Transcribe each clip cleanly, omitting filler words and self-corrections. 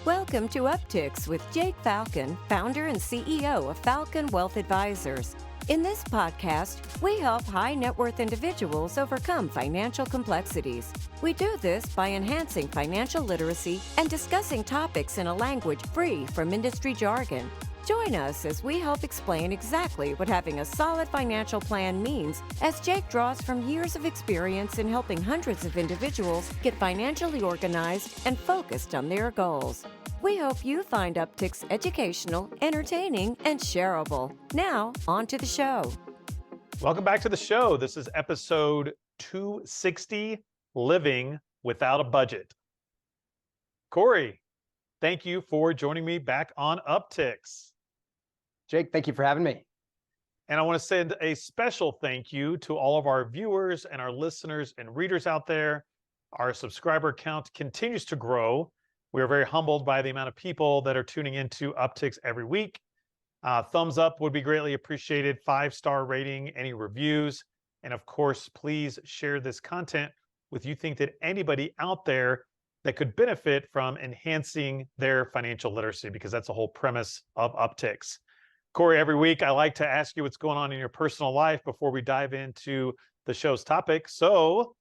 Welcome to Upticks with Jake Falcon, founder and CEO of Falcon Wealth Advisors. In this podcast, we help high net worth individuals overcome financial complexities. We do this by enhancing financial literacy and discussing topics in a language free from industry jargon. Join us as we help explain exactly what having a solid financial plan means, as Jake draws from years of experience in helping hundreds of individuals get financially organized and focused on their goals. We hope you find Upticks educational, entertaining, and shareable. Now, on to the show. Welcome back to the show. This is episode 260, Living Without a Budget. Cory, thank you for joining me back on Upticks. Jake, thank you for having me. And I want to send a special thank you to all of our viewers and our listeners and readers out there. Our subscriber count continues to grow. We are very humbled by the amount of people that are tuning into Upticks every week. Thumbs up would be greatly appreciated. 5-star rating, any reviews. And of course, please share this content with you think that anybody out there that could benefit from enhancing their financial literacy, because that's the whole premise of Upticks. Cory, every week I like to ask you what's going on in your personal life before we dive into the show's topic. So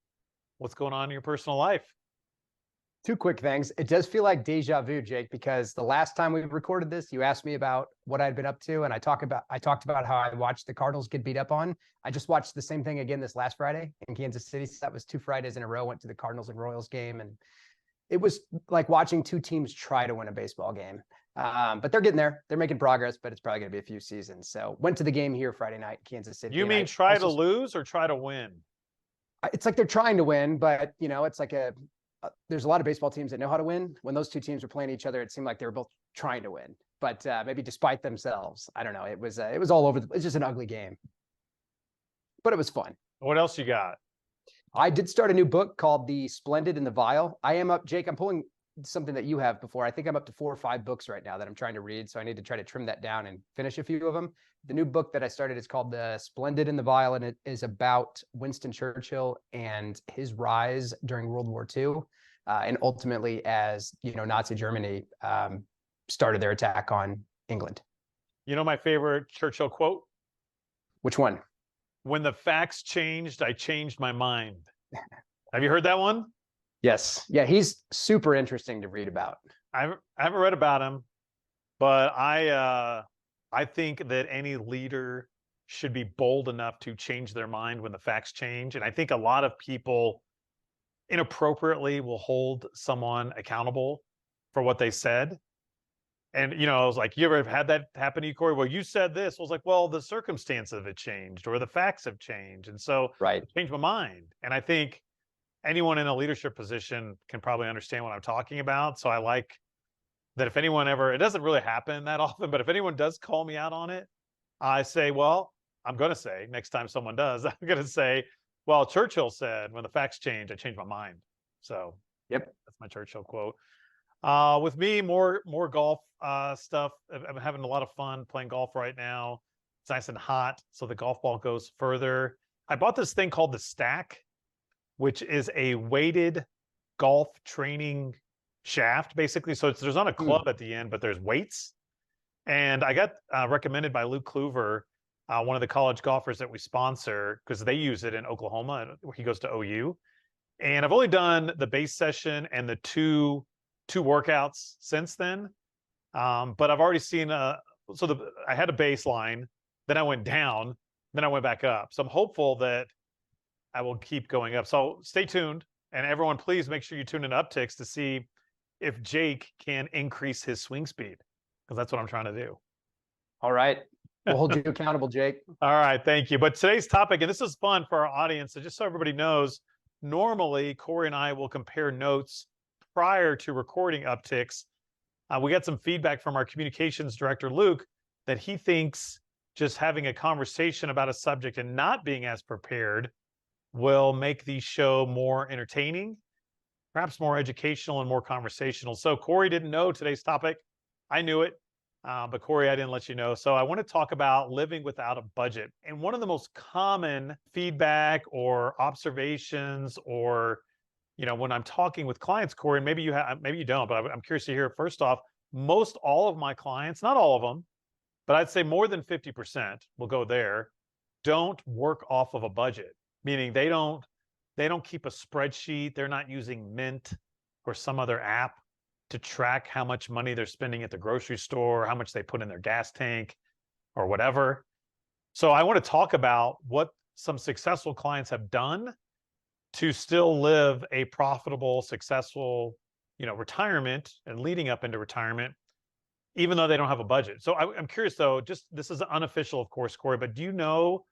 what's going on in your personal life? Two quick things. It does feel like deja vu, Jake, because the last time we recorded this, you asked me about what I'd been up to, and I talked about how I watched the Cardinals get beat up on. I just watched the same thing again this last Friday in Kansas City. So that was 2 Fridays in a row. Went to the Cardinals and Royals game, and it was like watching two teams try to win a baseball game. But they're getting there. They're making progress, but it's probably going to be a few seasons. So went to the game here Friday night, Kansas City. You mean try to lose or try to win? It's like they're trying to win, but it's like there's a lot of baseball teams that know how to win. When those two teams were playing each other, it seemed like they were both trying to win, but maybe despite themselves. I don't know. It was all over. It's just an ugly game, but it was fun. What else you got? I did start a new book called The Splendid and the Vile. I am up, Jake. I'm pulling something that you have before. I think I'm up to 4 or 5 books right now that I'm trying to read. So I need to try to trim that down and finish a few of them. The new book that I started is called The Splendid and the Vile, and it is about Winston Churchill and his rise during World War II. And ultimately, as Nazi Germany started their attack on England. You know my favorite Churchill quote? Which one? When the facts changed, I changed my mind. Have you heard that one? Yes. Yeah, he's super interesting to read about. I haven't read about him, but I think that any leader should be bold enough to change their mind when the facts change. And I think a lot of people inappropriately will hold someone accountable for what they said. And, I was like, you ever had that happen to you, Cory? Well, you said this. I was like, well, the circumstance of it changed or the facts have changed. And so right. I changed my mind. And I think anyone in a leadership position can probably understand what I'm talking about. So I like that if anyone ever, it doesn't really happen that often, but if anyone does call me out on it, I say, well, I'm going to say next time someone does, I'm going to say, well, Churchill said, when the facts change, I changed my mind. So yep, that's my Churchill quote. With me, more golf stuff. I'm having a lot of fun playing golf right now. It's nice and hot, so the golf ball goes further. I bought this thing called the Stack, which is a weighted golf training shaft, basically. So there's not a club at the end, but there's weights. And I got recommended by Luke Kluver, one of the college golfers that we sponsor, because they use it in Oklahoma. He goes to OU. And I've only done the base session and the two workouts since then. But I've already seen, I had a baseline, then I went down, then I went back up. So I'm hopeful that I will keep going up. So stay tuned. And everyone, please make sure you tune in to Upticks to see if Jake can increase his swing speed, because that's what I'm trying to do. All right. We'll hold you accountable, Jake. All right. Thank you. But today's topic, and this is fun for our audience, so just so everybody knows, normally Cory and I will compare notes prior to recording Upticks. We got some feedback from our communications director, Luke, that he thinks just having a conversation about a subject and not being as prepared will make the show more entertaining, perhaps more educational and more conversational. So Cory didn't know today's topic. I knew it, but Cory, I didn't let you know. So I want to talk about living without a budget. And one of the most common feedback or observations or when I'm talking with clients, Cory, and maybe you have, maybe you don't, but I'm curious to hear. First off, most all of my clients, not all of them, but I'd say more than 50% will go there, don't work off of a budget, meaning they don't keep a spreadsheet. They're not using Mint or some other app to track how much money they're spending at the grocery store, how much they put in their gas tank or whatever. So I want to talk about what some successful clients have done to still live a profitable, successful, retirement and leading up into retirement, even though they don't have a budget. So I'm curious though, just this is unofficial, of course, Cory, but do you know,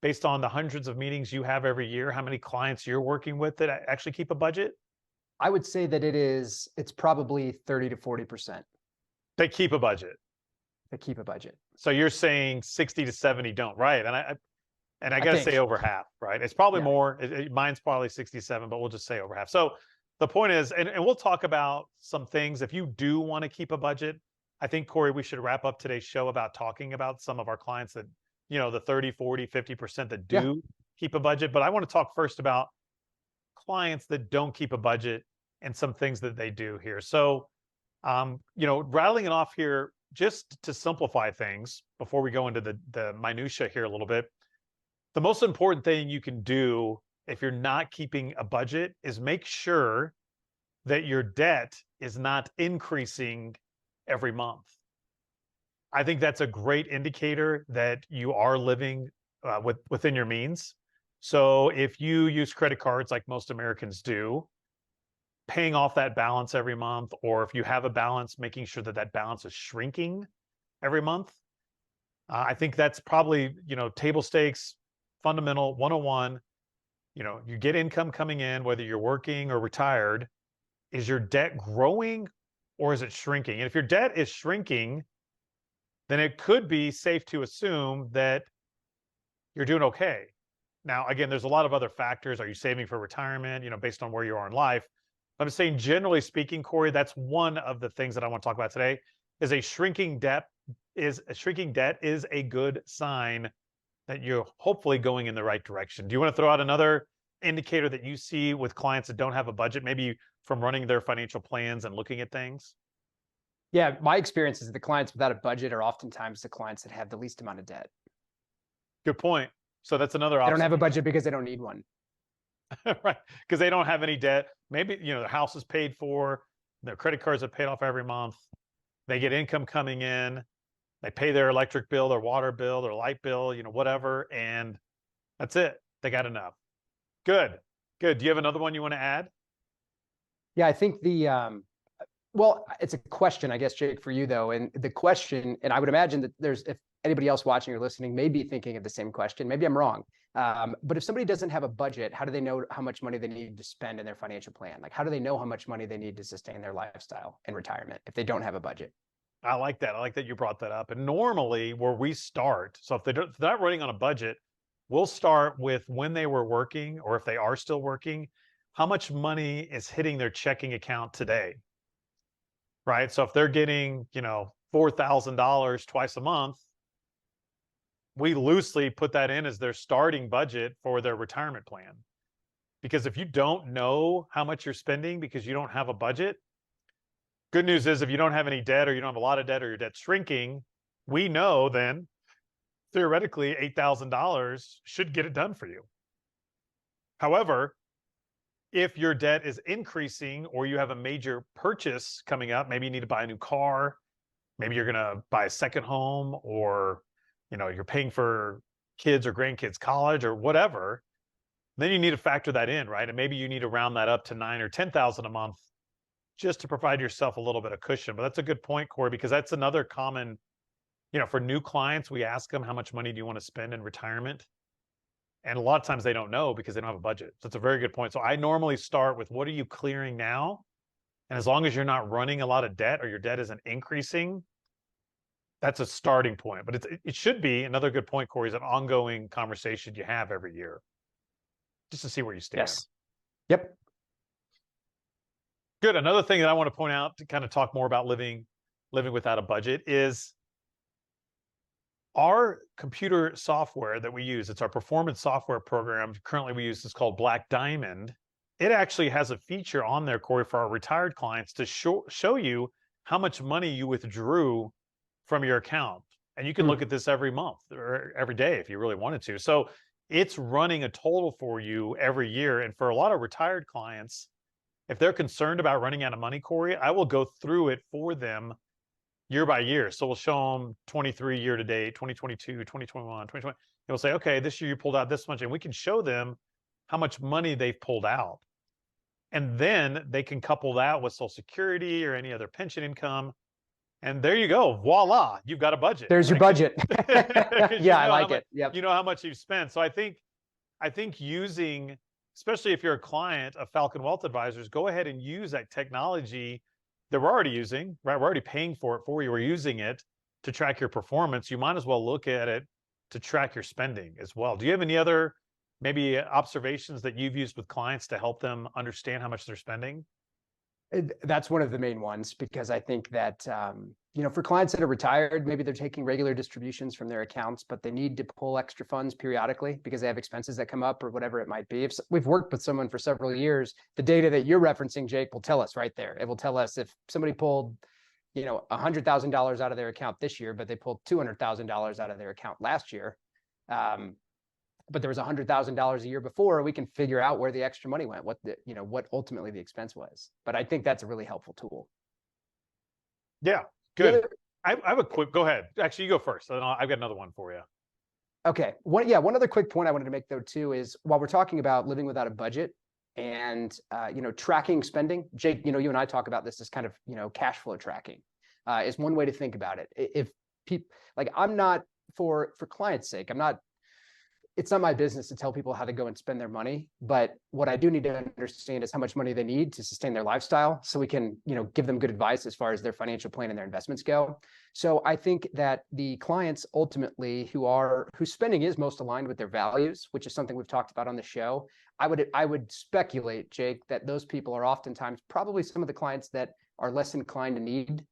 based on the hundreds of meetings you have every year, how many clients you're working with that actually keep a budget? I would say that it's probably 30 to 40%. They keep a budget. They keep a budget. So you're saying 60 to 70 don't, right? And I got to say over half, right? It's probably more. Mine's probably 67, but we'll just say over half. So the point is, and we'll talk about some things. If you do want to keep a budget, I think, Cory, we should wrap up today's show about talking about some of our clients that, the 30, 40, 50% that do keep a budget. But I want to talk first about clients that don't keep a budget and some things that they do here. So, rattling it off here, just to simplify things before we go into the minutia here a little bit. The most important thing you can do if you're not keeping a budget is make sure that your debt is not increasing every month. I think that's a great indicator that you are living within your means. So if you use credit cards like most Americans do, paying off that balance every month, or if you have a balance, making sure that that balance is shrinking every month. I think that's probably, table stakes, fundamental 101. You get income coming in, whether you're working or retired. Is your debt growing or is it shrinking? And if your debt is shrinking, then it could be safe to assume that you're doing okay. Now, again, there's a lot of other factors. Are you saving for retirement, based on where you are in life? But I'm saying, generally speaking, Cory, that's one of the things that I want to talk about today. Is a shrinking debt is a good sign that you're hopefully going in the right direction. Do you want to throw out another indicator that you see with clients that don't have a budget, maybe from running their financial plans and looking at things? Yeah, my experience is that the clients without a budget are oftentimes the clients that have the least amount of debt. Good point. So that's another option. They don't have a budget because they don't need one. Right, because they don't have any debt. Maybe, their house is paid for, their credit cards are paid off every month. They get income coming in. They pay their electric bill, their water bill, their light bill, whatever, and that's it. They got enough. Good. Do you have another one you want to add? Yeah, I think well, it's a question, I guess, Jake, for you though. And the question, and I would imagine that if anybody else watching or listening may be thinking of the same question, maybe I'm wrong. But if somebody doesn't have a budget, how do they know how much money they need to spend in their financial plan? Like, how do they know how much money they need to sustain their lifestyle and retirement if they don't have a budget? I like that. I like that you brought that up. And normally where we start, so if they're not running on a budget, we'll start with when they were working, or if they are still working, how much money is hitting their checking account today, right? So if they're getting, $4,000 twice a month, we loosely put that in as their starting budget for their retirement plan. Because if you don't know how much you're spending because you don't have a budget, good news is if you don't have any debt, or you don't have a lot of debt, or your debt's shrinking, we know then theoretically $8,000 should get it done for you. However, if your debt is increasing, or you have a major purchase coming up, maybe you need to buy a new car, maybe you're going to buy a second home, or you're paying for kids or grandkids college or whatever, then you need to factor that in, right? And maybe you need to round that up to $9,000 or $10,000 a month just to provide yourself a little bit of cushion. But that's a good point, Cory, because that's another common, for new clients, we ask them, how much money do you want to spend in retirement? And a lot of times they don't know because they don't have a budget. So it's a very good point. So I normally start with, what are you clearing now? And as long as you're not running a lot of debt, or your debt isn't increasing, that's a starting point. But it should be, another good point, Cory, is an ongoing conversation you have every year, just to see where you stand. Yes. Yep. Good. Another thing that I want to point out to kind of talk more about living without a budget is our computer software that we use. It's our performance software program. Currently we use, it's called Black Diamond. it actually has a feature on there, Cory, for our retired clients to show you how much money you withdrew from your account. And you can look at this every month or every day if you really wanted to. So it's running a total for you every year. And for a lot of retired clients, if they're concerned about running out of money, Cory, I will go through it for them year by year. So we'll show them 23 year to date, 2022, 2021, 2020. And we'll say, okay, this year you pulled out this much, and we can show them how much money they've pulled out. And then they can couple that with Social Security or any other pension income. And there you go. Voila, you've got a budget. There's your budget. Yeah, I like it. Yep. You know how much you've spent. So I think using, especially if you're a client of Falcon Wealth Advisors, go ahead and use that technology that we're already using, right? We're already paying for it for you. We're using it to track your performance. You might as well look at it to track your spending as well. Do you have any other maybe observations that you've used with clients to help them understand how much they're spending? That's one of the main ones, because I think that, for clients that are retired, maybe they're taking regular distributions from their accounts, but they need to pull extra funds periodically because they have expenses that come up or whatever it might be. If we've worked with someone for several years, the data that you're referencing, Jake, will tell us right there. It will tell us if somebody pulled, $100,000 out of their account this year, but they pulled $200,000 out of their account last year. But there was $100,000 a year before, we can figure out where the extra money went, what ultimately the expense was. But I think that's a really helpful tool. Yeah, good. I have a quick, go ahead. Actually, you go first. Then I've got another one for you. Okay. One other quick point I wanted to make though, too, is while we're talking about living without a budget and, tracking spending, Jake, you and I talk about this as kind of, cash flow tracking is one way to think about it. If people, I'm not, for clients' sake, it's not my business to tell people how to go and spend their money, but what I do need to understand is how much money they need to sustain their lifestyle, so we can, give them good advice as far as their financial plan and their investments go. So I think that the clients ultimately whose spending is most aligned with their values, which is something we've talked about on the show, I would speculate, Jake, that those people are oftentimes probably some of the clients that are less inclined to need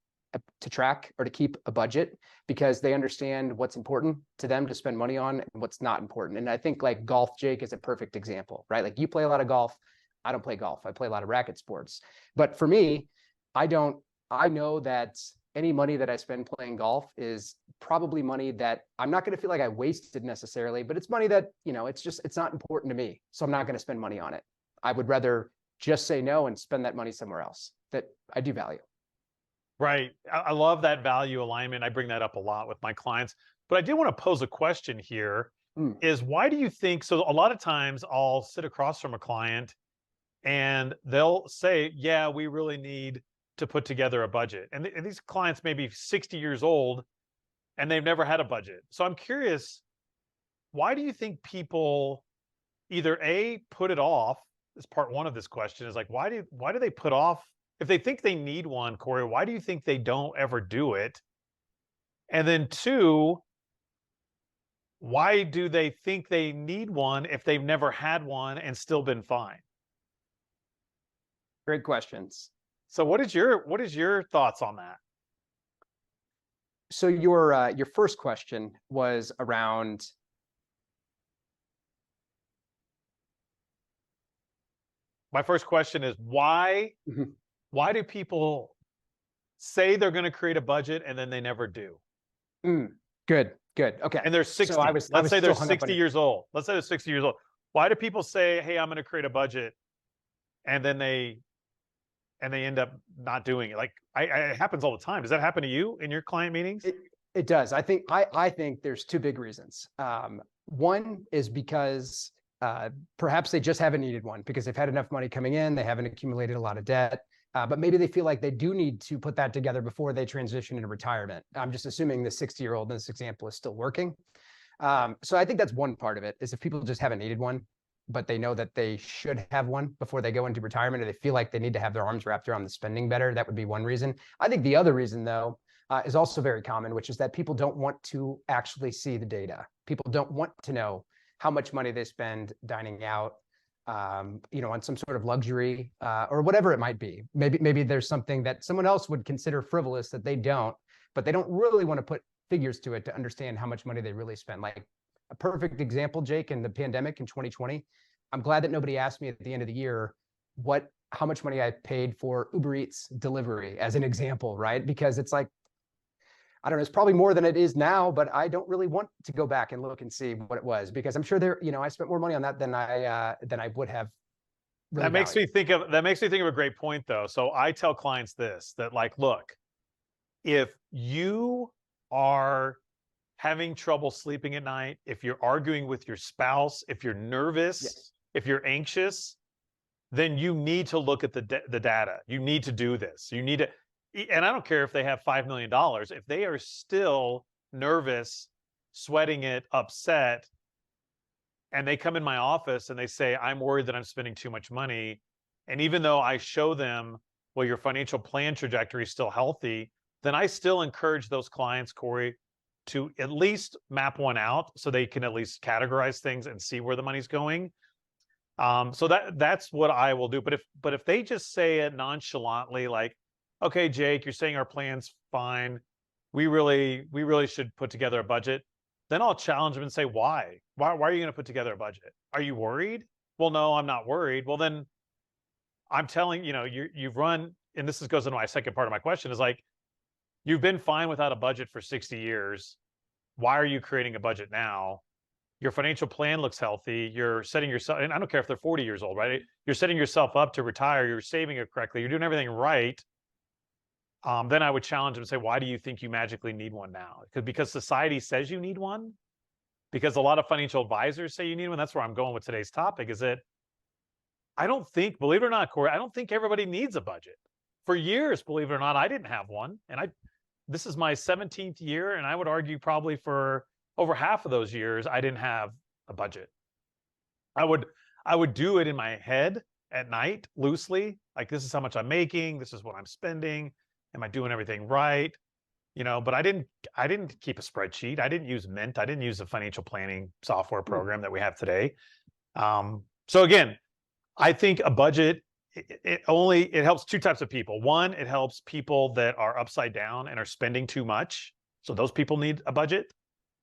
to track or to keep a budget, because they understand what's important to them to spend money on and what's not important. And I think golf, Jake, is a perfect example, right? You play a lot of golf. I don't play golf. I play a lot of racket sports. But for me, I know that any money that I spend playing golf is probably money that I'm not going to feel like I wasted necessarily, but it's money that, it's not important to me. So I'm not going to spend money on it. I would rather just say no and spend that money somewhere else that I do value. Right. I love that value alignment. I bring that up a lot with my clients. But I do want to pose a question here is, why do you think, so a lot of times I'll sit across from a client and they'll say, yeah, we really need to put together a budget. And these clients may be 60 years old and they've never had a budget. So I'm curious, why do you think people either put it off, is part one of this question, is why do they put off, if they think they need one, Cory, why do you think they don't ever do it? And then two, why do they think they need one if they've never had one and still been fine? Great questions. So what is your thoughts on that? So your first question was around. My first question is why? Why do people say they're going to create a budget and then they never do? Good. Okay. And they're 60. So let's say they're 60 years old. Let's say they're 60 years old. Why do people say, hey, I'm going to create a budget, and then they end up not doing it? It happens all the time. Does that happen to you in your client meetings? It does. I think there's two big reasons. One is because perhaps they just haven't needed one because they've had enough money coming in. They haven't accumulated a lot of debt. But maybe they feel like they do need to put that together before they transition into retirement. I'm just assuming the 60-year-old in this example is still working. So I think that's one part of it, is if people just haven't needed one, but they know that they should have one before they go into retirement, or they feel like they need to have their arms wrapped around the spending better. That would be one reason. I think the other reason, though, is also very common, which is that people don't want to actually see the data. People don't want to know how much money they spend dining out, on some sort of luxury or whatever it might be. Maybe there's something that someone else would consider frivolous that they don't, but they don't really want to put figures to it to understand how much money they really spend. Like a perfect example, Jake, in the pandemic in 2020, I'm glad that nobody asked me at the end of the year, how much money I paid for Uber Eats delivery as an example, right? Because it's like, I don't know, it's probably more than it is now, but I don't really want to go back and look and see what it was, because I'm sure I spent more money on that than I would have. Really that makes me think of a great point though. So I tell clients that like, look, if you are having trouble sleeping at night, if you're arguing with your spouse, if you're nervous, Yes. if you're anxious, then you need to look at the data. You need to do this. You need to, and I don't care if they have $5 million, if they are still nervous, sweating it, upset, and they come in my office and they say, I'm worried that I'm spending too much money. And even though I show them, well, your financial plan trajectory is still healthy, then I still encourage those clients, Cory, to at least map one out so they can at least categorize things and see where the money's going. So that's what I will do. But if they just say it nonchalantly, like, okay, Jake, you're saying our plan's fine, we really should put together a budget, then I'll challenge them and say, why? Why are you going to put together a budget? Are you worried? Well, no, I'm not worried. Well, then I'm telling you've run, and this goes into my second part of my question, is like, you've been fine without a budget for 60 years. Why are you creating a budget now? Your financial plan looks healthy. You're setting yourself, and I don't care if they're 40 years old, right? You're setting yourself up to retire. You're saving it correctly. You're doing everything right. Then I would challenge them and say, why do you think you magically need one now? Because society says you need one? Because a lot of financial advisors say you need one? That's where I'm going with today's topic, is that I don't think, believe it or not, Cory, I don't think everybody needs a budget. For years, believe it or not, I didn't have one. And this is my 17th year, and I would argue probably for over half of those years, I didn't have a budget. I would do it in my head at night, loosely, like, this is how much I'm making, this is what I'm spending, am I doing everything right? But I didn't keep a spreadsheet. I didn't use Mint. I didn't use the financial planning software program that we have today. So again, I think a budget, it helps two types of people. One, it helps people that are upside down and are spending too much. So those people need a budget.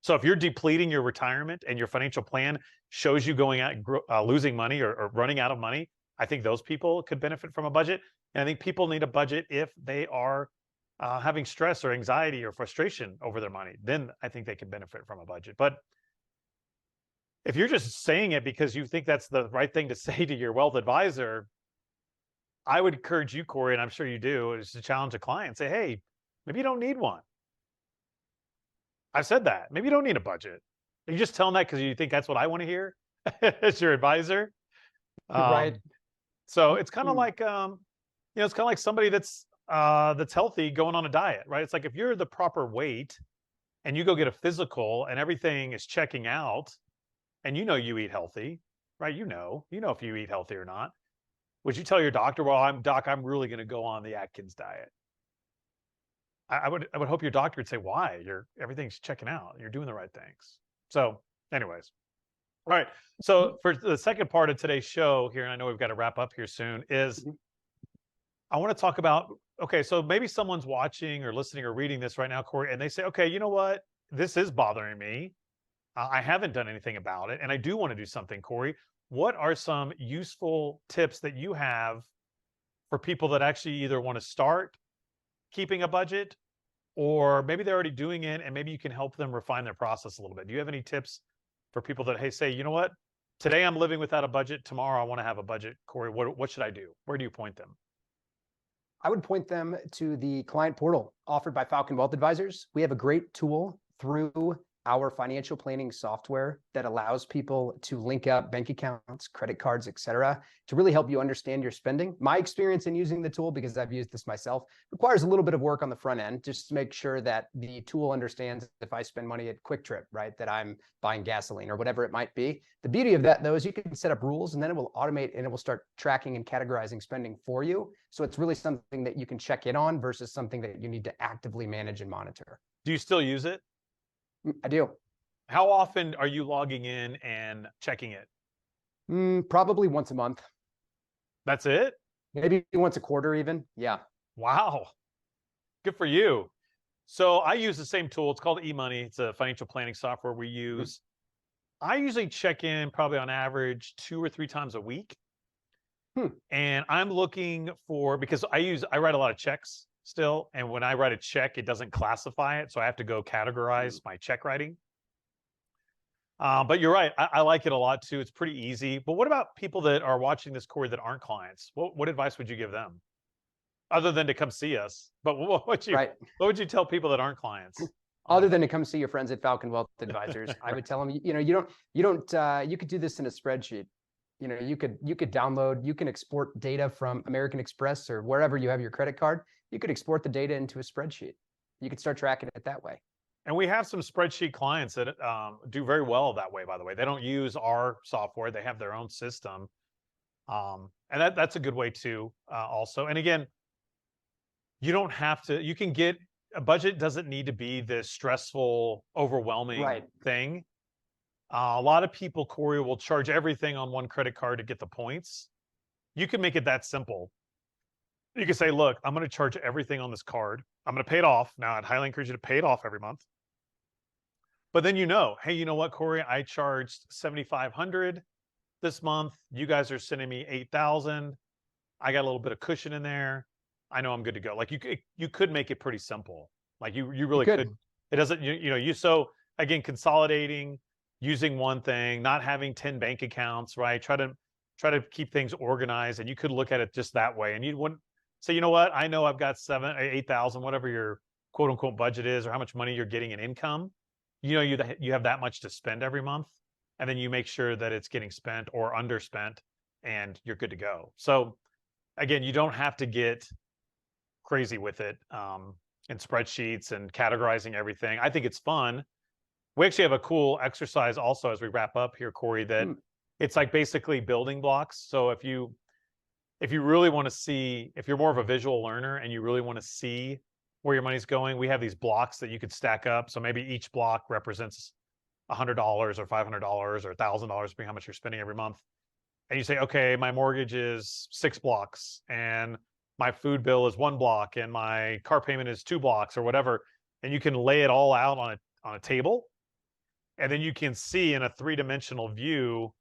So if you're depleting your retirement and your financial plan shows you going out losing money or running out of money, I think those people could benefit from a budget. And I think people need a budget if they are having stress or anxiety or frustration over their money. Then I think they can benefit from a budget. But if you're just saying it because you think that's the right thing to say to your wealth advisor, I would encourage you, Cory, and I'm sure you do, is to challenge a client. Say, hey, maybe you don't need one. I've said that. Maybe you don't need a budget. You just tell them that because you think that's what I want to hear as your advisor. Right. So it's kind of like, it's kind of like somebody that's healthy going on a diet, right? It's like, if you're the proper weight and you go get a physical and everything is checking out and you eat healthy, right? You know if you eat healthy or not. Would you tell your doctor, well, I'm really going to go on the Atkins diet? I would hope your doctor would say, why? Everything's checking out. You're doing the right things. So anyways. All right. So for the second part of today's show here, and I know we've got to wrap up here soon, is I want to talk about, okay, so maybe someone's watching or listening or reading this right now, Cory, and they say, okay, you know what? This is bothering me. I haven't done anything about it, and I do want to do something, Cory. What are some useful tips that you have for people that actually either want to start keeping a budget, or maybe they're already doing it and maybe you can help them refine their process a little bit? Do you have any tips for people that, hey, say, you know what? Today I'm living without a budget. Tomorrow I want to have a budget. Cory, what should I do? Where do you point them? I would point them to the client portal offered by Falcon Wealth Advisors. We have a great tool through our financial planning software that allows people to link up bank accounts, credit cards, et cetera, to really help you understand your spending. My experience in using the tool, because I've used this myself, requires a little bit of work on the front end, just to make sure that the tool understands if I spend money at Quick Trip, right, that I'm buying gasoline or whatever it might be. The beauty of that, though, is you can set up rules and then it will automate and it will start tracking and categorizing spending for you. So it's really something that you can check in on versus something that you need to actively manage and monitor. Do you still use it? I do. How often are you logging in and checking it? Probably once a month. That's it? Maybe once a quarter even. Yeah. Wow. Good for you. So I use the same tool. It's called eMoney. It's a financial planning software we use. I usually check in probably on average 2 or 3 times a week. And I'm looking for, because I write a lot of checks still. And when I write a check, it doesn't classify it. So I have to go categorize my check writing. But you're right. I like it a lot too. It's pretty easy. But what about people that are watching this, Cory, that aren't clients? What advice would you give them? Other than to come see us, but what would you tell people that aren't clients? Other than to come see your friends at Falcon Wealth Advisors, I would tell them, you could do this in a spreadsheet. You could download, you can export data from American Express or wherever you have your credit card. You could export the data into a spreadsheet. You could start tracking it that way. And we have some spreadsheet clients that do very well that way, by the way. They don't use our software. They have their own system. And that's a good way too, also. And again, you don't have to, you can get, a budget doesn't need to be this stressful, overwhelming thing. A lot of people, Cory, will charge everything on one credit card to get the points. You can make it that simple. You can say, look, I'm going to charge everything on this card. I'm going to pay it off. Now, I'd highly encourage you to pay it off every month. But then hey, you know what, Cory? I charged $7,500 this month. You guys are sending me $8,000. I got a little bit of cushion in there. I know I'm good to go. Like you could make it pretty simple. Like you really could. It doesn't, so again, consolidating, using one thing, not having 10 bank accounts, right? Try to keep things organized, and you could look at it just that way. And you wouldn't say, you know what? I know I've got 7,000 or 8,000, whatever your quote unquote budget is, or how much money you're getting in income. You have that much to spend every month, and then you make sure that it's getting spent or underspent, and you're good to go. So again, you don't have to get crazy with it in spreadsheets and categorizing everything. I think it's fun. We actually have a cool exercise also as we wrap up here, Cory, that it's like basically building blocks. So if you really want to see, if you're more of a visual learner and you really want to see where your money's going, we have these blocks that you could stack up. So maybe each block represents $100 or $500 or $1,000, depending on how much you're spending every month. And you say, okay, my mortgage is 6 blocks, and my food bill is 1 block, and my car payment is 2 blocks, or whatever. And you can lay it all out on a table, and then you can see in a 3-dimensional view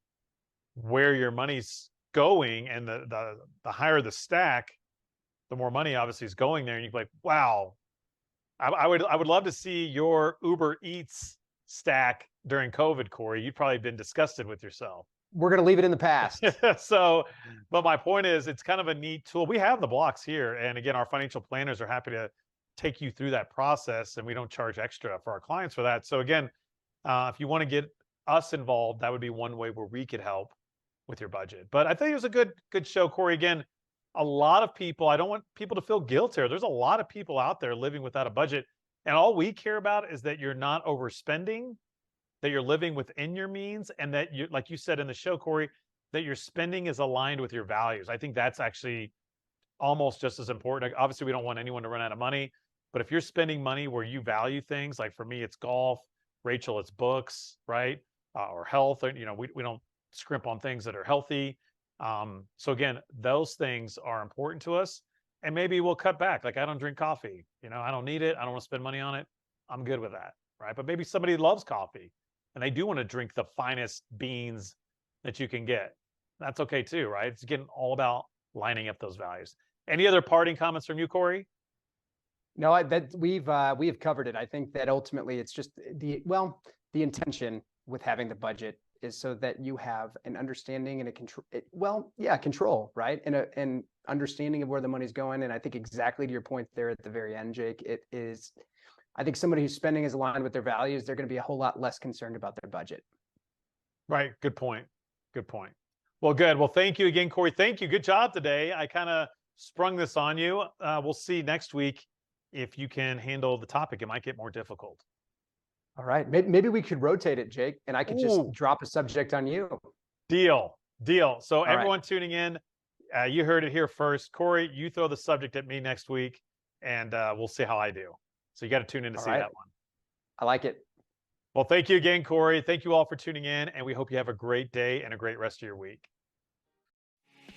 where your money's going. And the higher the stack, the more money obviously is going there. And you're like, wow, I would love to see your Uber Eats stack during COVID, Cory. You'd probably been disgusted with yourself. We're going to leave it in the past. But my point is, it's kind of a neat tool. We have the blocks here. And again, our financial planners are happy to take you through that process, and we don't charge extra for our clients for that. So again, if you want to get us involved, that would be one way where we could help with your budget. But I think it was a good show, Cory. Again, a lot of people, I don't want people to feel guilt here. There's a lot of people out there living without a budget. And all we care about is that you're not overspending, that you're living within your means, and that you, like you said in the show, Cory, that your spending is aligned with your values. I think that's actually almost just as important. Obviously, we don't want anyone to run out of money, but if you're spending money where you value things, like for me, it's golf, Rachel, it's books, right? Or health, or, we don't scrimp on things that are healthy. So again, those things are important to us, and maybe we'll cut back. Like, I don't drink coffee, I don't need it. I don't want to spend money on it. I'm good with that, right? But maybe somebody loves coffee and they do want to drink the finest beans that you can get. That's okay too, right? It's getting all about lining up those values. Any other parting comments from you, Cory? No, we have covered it. I think that ultimately it's just the intention with having the budget is so that you have an understanding and control, right? And an understanding of where the money's going. And I think exactly to your point there at the very end, Jake, I think somebody whose spending is aligned with their values, they're going to be a whole lot less concerned about their budget. Right. Good point. Well, good. Well, thank you again, Cory. Thank you. Good job today. I kind of sprung this on you. We'll see next week if you can handle the topic. It might get more difficult. All right. Maybe we could rotate it, Jake, and I could just drop a subject on you. Deal. So everyone tuning in, you heard it here first. Cory, you throw the subject at me next week, and we'll see how I do. So you got to tune in to see that one. I like it. Well, thank you again, Cory. Thank you all for tuning in, and we hope you have a great day and a great rest of your week.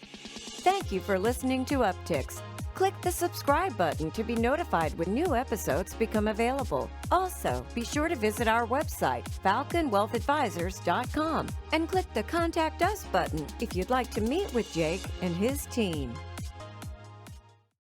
Thank you for listening to Upticks. Click the subscribe button to be notified when new episodes become available. Also, be sure to visit our website, falconwealthadvisors.com, and click the Contact Us button if you'd like to meet with Jake and his team.